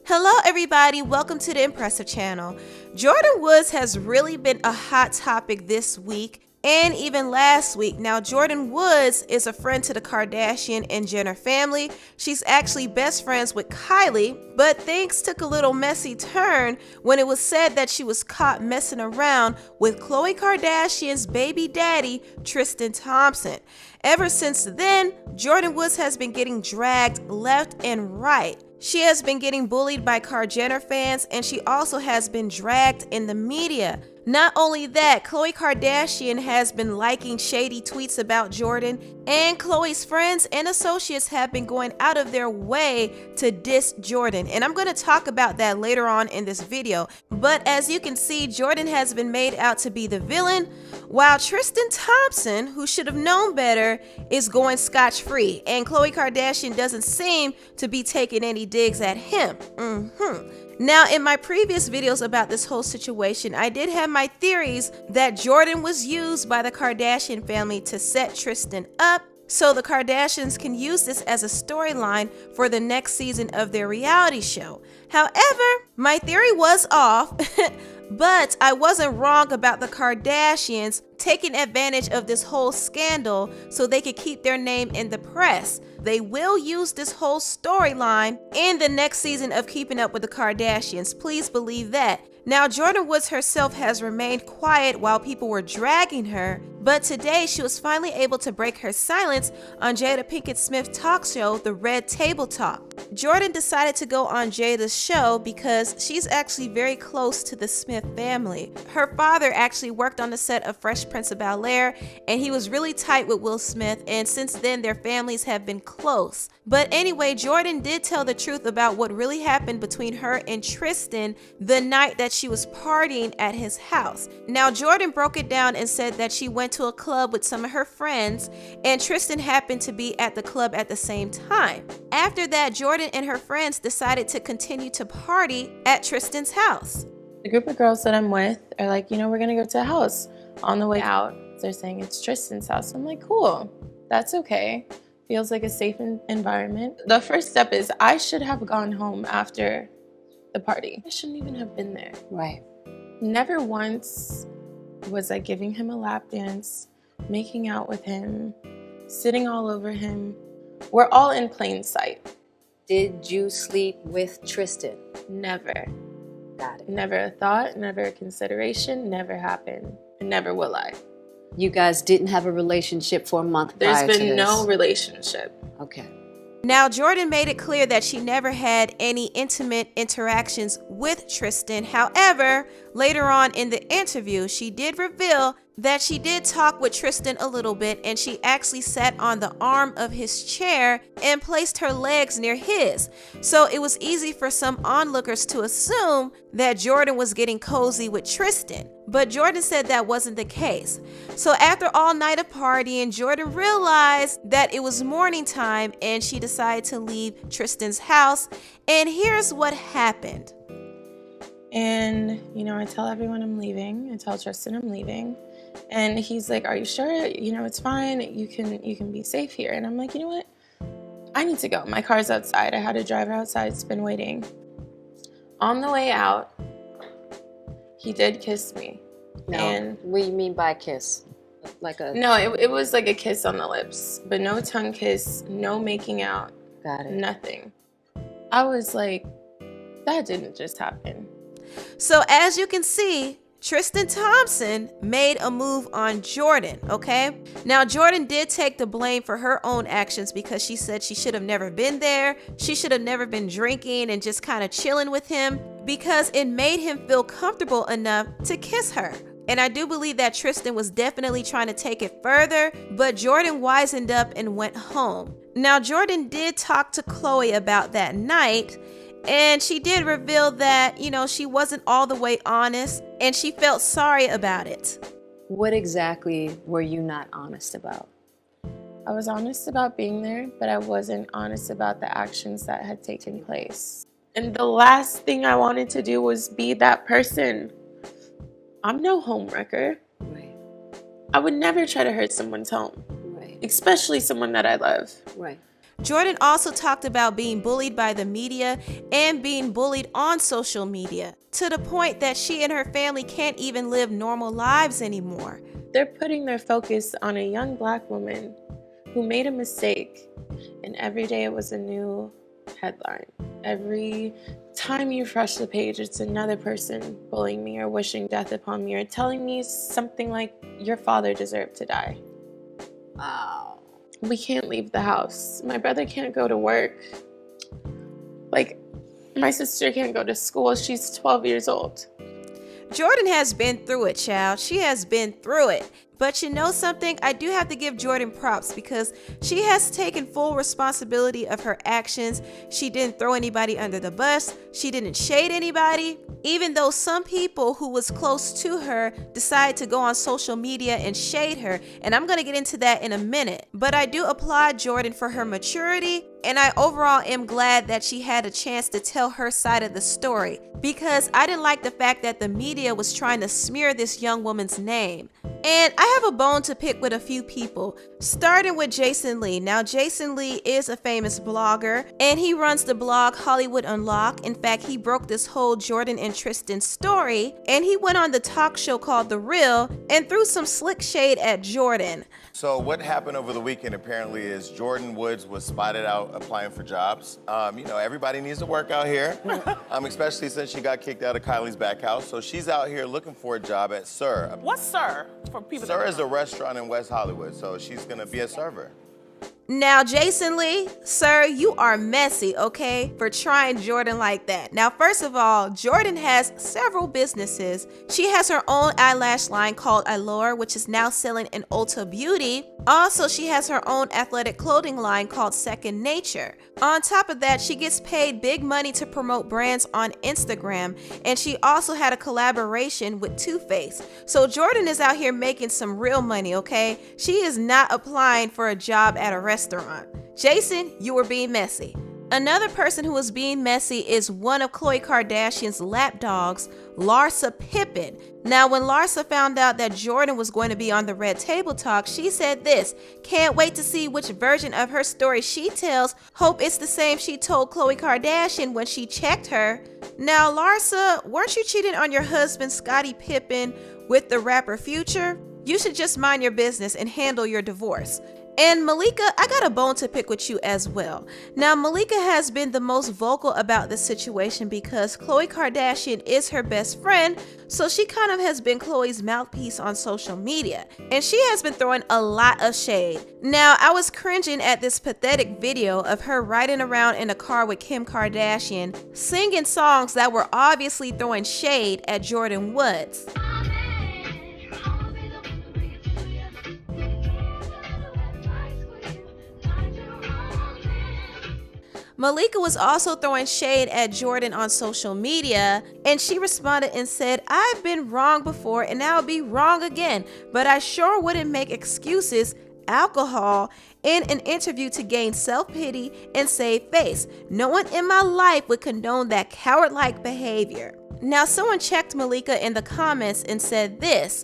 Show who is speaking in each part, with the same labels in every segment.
Speaker 1: Hello everybody, welcome to the Impressive channel. Jordyn Woods has really been a hot topic this week and even last week. Now Jordyn Woods is a friend to the Kardashian and Jenner family. She's actually best friends with Kylie, but things took a little messy turn when it was said that she was caught messing around with Khloe Kardashian's baby daddy, Tristan Thompson. Ever since then, Jordyn Woods has been getting dragged left and right. She has been getting bullied by Jenner fans, and she also has been dragged in the media. Not only that, Khloe Kardashian has been liking shady tweets about Jordyn, and Khloe's friends and associates have been going out of their way to diss Jordyn. And I'm going to talk about that later on in this video. But as you can see, Jordyn has been made out to be the villain, while Tristan Thompson, who should have known better, is going scotch-free. And Khloe Kardashian doesn't seem to be taking any digs at him. Now, in my previous videos about this whole situation, I did have my theories that Jordyn was used by the Kardashian family to set Tristan up, so the Kardashians can use this as a storyline for the next season of their reality show. However, my theory was off, but I wasn't wrong about the Kardashians taking advantage of this whole scandal so they could keep their name in the press. They will use this whole storyline in the next season of Keeping Up with the Kardashians. Please believe that. Now, Jordyn Woods herself has remained quiet while people were dragging her, but today she was finally able to break her silence on Jada Pinkett Smith's talk show, The Red Table Talk. Jordyn decided to go on Jada's show because she's actually very close to the Smith family. Her father actually worked on the set of Fresh Prince of Bel-Air, and he was really tight with Will Smith, and since then their families have been close. But anyway, Jordyn did tell the truth about what really happened between her and Tristan the night that she was partying at his house. Now, Jordyn broke it down and said that she went to a club with some of her friends, and Tristan happened to be at the club at the same time. After that, Jordyn and her friends decided to continue to party at Tristan's house.
Speaker 2: The group of girls that I'm with are like, we're gonna go to a house. On the way out, they're saying it's Tristan's house. I'm like, cool, that's okay. Feels like a safe environment. The first step is I should have gone home after the party. I shouldn't even have been there.
Speaker 3: Right.
Speaker 2: Never once was I giving him a lap dance, making out with him, sitting all over him. We're all in plain sight.
Speaker 3: Did you sleep with Tristan?
Speaker 2: Never.
Speaker 3: Got it.
Speaker 2: Never a thought, never a consideration, never happened, and never will I.
Speaker 3: You guys didn't have a relationship for a month prior to this?
Speaker 2: There's been no relationship.
Speaker 3: Okay.
Speaker 1: Now, Jordyn made it clear that she never had any intimate interactions with Tristan. However, later on in the interview, she did reveal that she did talk with Tristan a little bit, and she actually sat on the arm of his chair and placed her legs near his. So it was easy for some onlookers to assume that Jordyn was getting cozy with Tristan. But Jordyn said that wasn't the case. So after all night of partying, Jordyn realized that it was morning time and she decided to leave Tristan's house. And here's what happened.
Speaker 2: And, I tell everyone I'm leaving. I tell Tristan I'm leaving. And he's like, are you sure? It's fine. You can be safe here. And I'm like, you know what? I need to go. My car's outside. I had a driver outside. It's been waiting. On the way out, he did kiss me.
Speaker 3: No,
Speaker 2: and
Speaker 3: what do you mean by kiss? Like a...
Speaker 2: No, it was like a kiss on the lips, but no tongue kiss, no making out.
Speaker 3: Got it.
Speaker 2: Nothing. I was like, that didn't just happen.
Speaker 1: So as you can see, Tristan Thompson made a move on Jordyn, okay? Now, Jordyn did take the blame for her own actions because she said she should have never been there. She should have never been drinking and just kind of chilling with him because it made him feel comfortable enough to kiss her. And I do believe that Tristan was definitely trying to take it further, but Jordyn wisened up and went home. Now, Jordyn did talk to Khloe about that night, and she did reveal that, she wasn't all the way honest and she felt sorry about it.
Speaker 3: What exactly were you not honest about?
Speaker 2: I was honest about being there, but I wasn't honest about the actions that had taken place. And the last thing I wanted to do was be that person. I'm no homewrecker.
Speaker 3: Right.
Speaker 2: I would never try to hurt someone's home.
Speaker 3: Right.
Speaker 2: Especially someone that I love.
Speaker 3: Right.
Speaker 1: Jordyn also talked about being bullied by the media and being bullied on social media, to the point that she and her family can't even live normal lives anymore.
Speaker 2: They're putting their focus on a young Black woman who made a mistake, and every day it was a new headline. Every time you refresh the page, it's another person bullying me or wishing death upon me or telling me something like, your father deserved to die.
Speaker 3: Wow.
Speaker 2: We can't leave the house. My brother can't go to work. Like, my sister can't go to school. She's 12 years old.
Speaker 1: Jordyn has been through it, child. She has been through it. But you know something? I do have to give Jordyn props because she has taken full responsibility of her actions. She didn't throw anybody under the bus. She didn't shade anybody. Even though some people who was close to her decided to go on social media and shade her. And I'm going to get into that in a minute. But I do applaud Jordyn for her maturity. And I overall am glad that she had a chance to tell her side of the story, because I didn't like the fact that the media was trying to smear this young woman's name. And I have a bone to pick with a few people, starting with Jason Lee. Now, Jason Lee is a famous blogger, and he runs the blog Hollywood Unlocked. In fact, he broke this whole Jordyn and Tristan story, and he went on the talk show called The Real and threw some slick shade at Jordyn.
Speaker 4: So what happened over the weekend apparently is Jordyn Woods was spotted out applying for jobs. Everybody needs to work out here, especially since she got kicked out of Kylie's back house. So she's out here looking for a job at Sir.
Speaker 5: What's Sir for people?
Speaker 4: Sir is a restaurant in West Hollywood, so she's gonna be a server.
Speaker 1: Now, Jason Lee, sir, you are messy, okay, for trying Jordyn like that. Now, first of all, Jordyn has several businesses. She has her own eyelash line called Allure, which is now selling in Ulta Beauty. Also, she has her own athletic clothing line called Second Nature. On top of that, she gets paid big money to promote brands on Instagram, and she also had a collaboration with Too Faced. So Jordyn is out here making some real money, okay? She is not applying for a job at a restaurant. Jason, you were being messy. Another person who was being messy is one of Khloe Kardashian's lapdogs, Larsa Pippen. Now, when Larsa found out that Jordyn was going to be on the Red Table Talk, she said this: "Can't wait to see which version of her story she tells. Hope it's the same she told Khloe Kardashian when she checked her." Now, Larsa, weren't you cheating on your husband, Scottie Pippen, with the rapper Future? You should just mind your business and handle your divorce. And Malika, I got a bone to pick with you as well. Now, Malika has been the most vocal about this situation because Khloe Kardashian is her best friend, so she kind of has been Khloe's mouthpiece on social media, and she has been throwing a lot of shade. Now, I was cringing at this pathetic video of her riding around in a car with Kim Kardashian, singing songs that were obviously throwing shade at Jordyn Woods. Malika was also throwing shade at Jordyn on social media, and she responded and said, "I've been wrong before and I'll be wrong again, but I sure wouldn't make excuses, alcohol, in an interview to gain self-pity and save face. No one in my life would condone that coward-like behavior." Now, someone checked Malika in the comments and said this: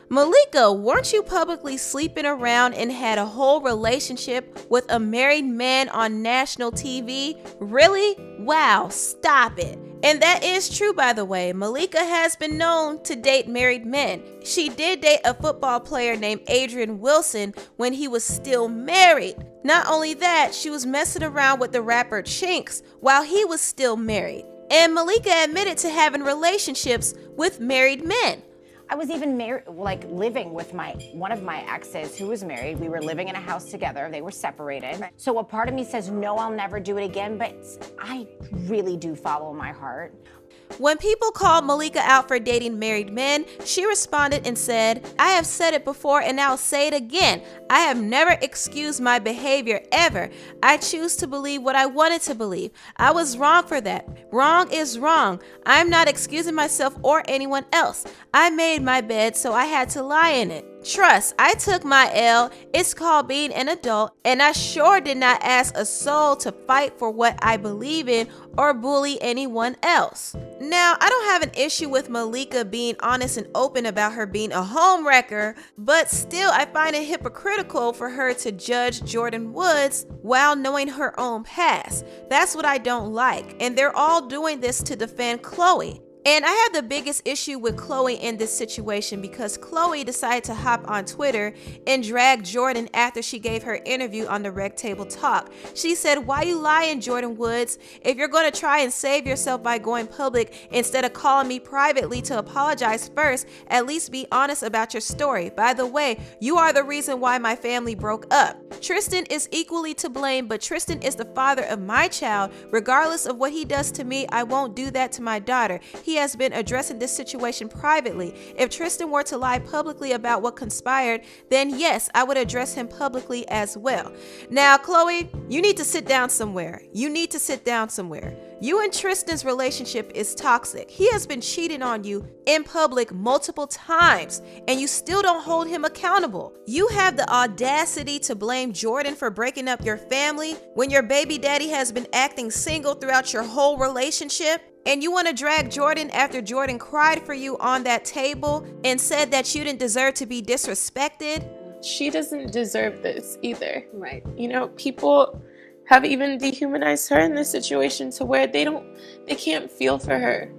Speaker 1: "Malika, weren't you publicly sleeping around and had a whole relationship with a married man on national TV? Really? Wow, stop it." And that is true, by the way. Malika has been known to date married men. She did date a football player named Adrian Wilson when he was still married. Not only that, she was messing around with the rapper Chinks while he was still married. And Malika admitted to having relationships with married men.
Speaker 6: I was even married, living with one of my exes who was married. We were living in a house together. They were separated. So a part of me says, no, I'll never do it again. But I really do follow my heart.
Speaker 1: When people called Malika out for dating married men, she responded and said, "I have said it before and I'll say it again. I have never excused my behavior ever. I choose to believe what I wanted to believe. I was wrong for that. Wrong is wrong. I'm not excusing myself or anyone else. I made my bed, so I had to lie in it." Trust, I took my L. It's called being an adult, and I sure did not ask a soul to fight for what I believe in or bully anyone else. Now, I don't have an issue with Malika being honest and open about her being a homewrecker, but still I find it hypocritical for her to judge Jordyn Woods while knowing her own past. That's what I don't like, and they're all doing this to defend Khloe. And I have the biggest issue with Khloe in this situation because Khloe decided to hop on Twitter and drag Jordyn after she gave her interview on the Reg Table Talk. She said, "Why you lying, Jordyn Woods? If you're going to try and save yourself by going public instead of calling me privately to apologize first, at least be honest about your story. By the way, you are the reason why my family broke up. Tristan is equally to blame, but Tristan is the father of my child. Regardless of what he does to me, I won't do that to my daughter. He has been addressing this situation privately. If Tristan were to lie publicly about what conspired, then yes, I would address him publicly as well." Now, Khloe, you need to sit down somewhere. You need to sit down somewhere. You and Tristan's relationship is toxic. He has been cheating on you in public multiple times, and you still don't hold him accountable. You have the audacity to blame Jordyn for breaking up your family when your baby daddy has been acting single throughout your whole relationship. And you want to drag Jordyn after Jordyn cried for you on that table and said that you didn't deserve to be disrespected?
Speaker 2: She doesn't deserve this either.
Speaker 3: Right.
Speaker 2: You know, people have even dehumanized her in this situation to where they can't feel for her.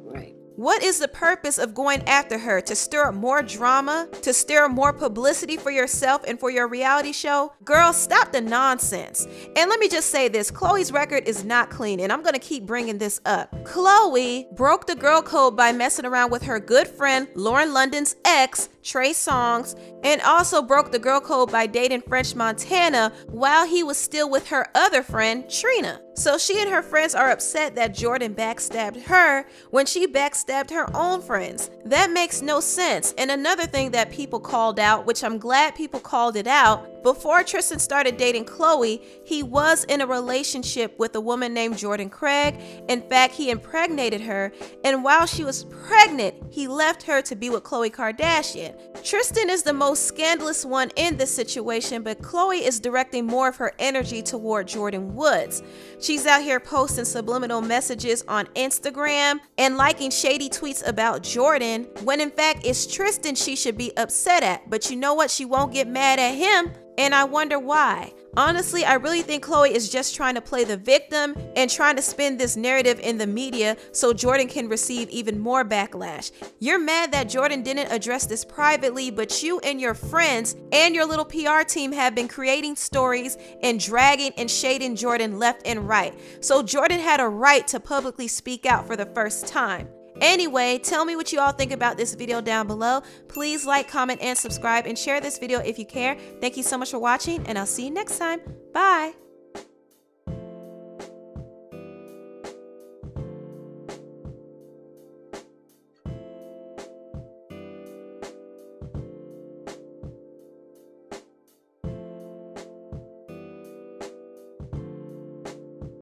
Speaker 3: Right.
Speaker 1: What is the purpose of going after her? To stir up more drama? To stir up more publicity for yourself and for your reality show? Girl, stop the nonsense. And let me just say this, Khloe's record is not clean, and I'm gonna keep bringing this up. Khloe broke the girl code by messing around with her good friend Lauren London's ex, Trey Songz, and also broke the girl code by dating French Montana while he was still with her other friend, Trina. So she and her friends are upset that Jordyn backstabbed her when she backstabbed her own friends. That makes no sense. And another thing that people called out, which I'm glad people called it out, before Tristan started dating Khloe, he was in a relationship with a woman named Jordan Craig. In fact, he impregnated her, and while she was pregnant, he left her to be with Khloe Kardashian. Tristan is the most scandalous one in this situation, but Khloe is directing more of her energy toward Jordyn Woods. She's out here posting subliminal messages on Instagram and liking shady tweets about Jordyn, when in fact it's Tristan she should be upset at. But you know what? She won't get mad at him, and I wonder why. Honestly, I really think Khloe is just trying to play the victim and trying to spin this narrative in the media so Jordyn can receive even more backlash. You're mad that Jordyn didn't address this privately, but you and your friends and your little PR team have been creating stories and dragging and shading Jordyn left and right. So Jordyn had a right to publicly speak out for the first time. Anyway, tell me what you all think about this video down below. Please like, comment, and subscribe, and share this video if you care. Thank you so much for watching, and I'll see you next time. Bye.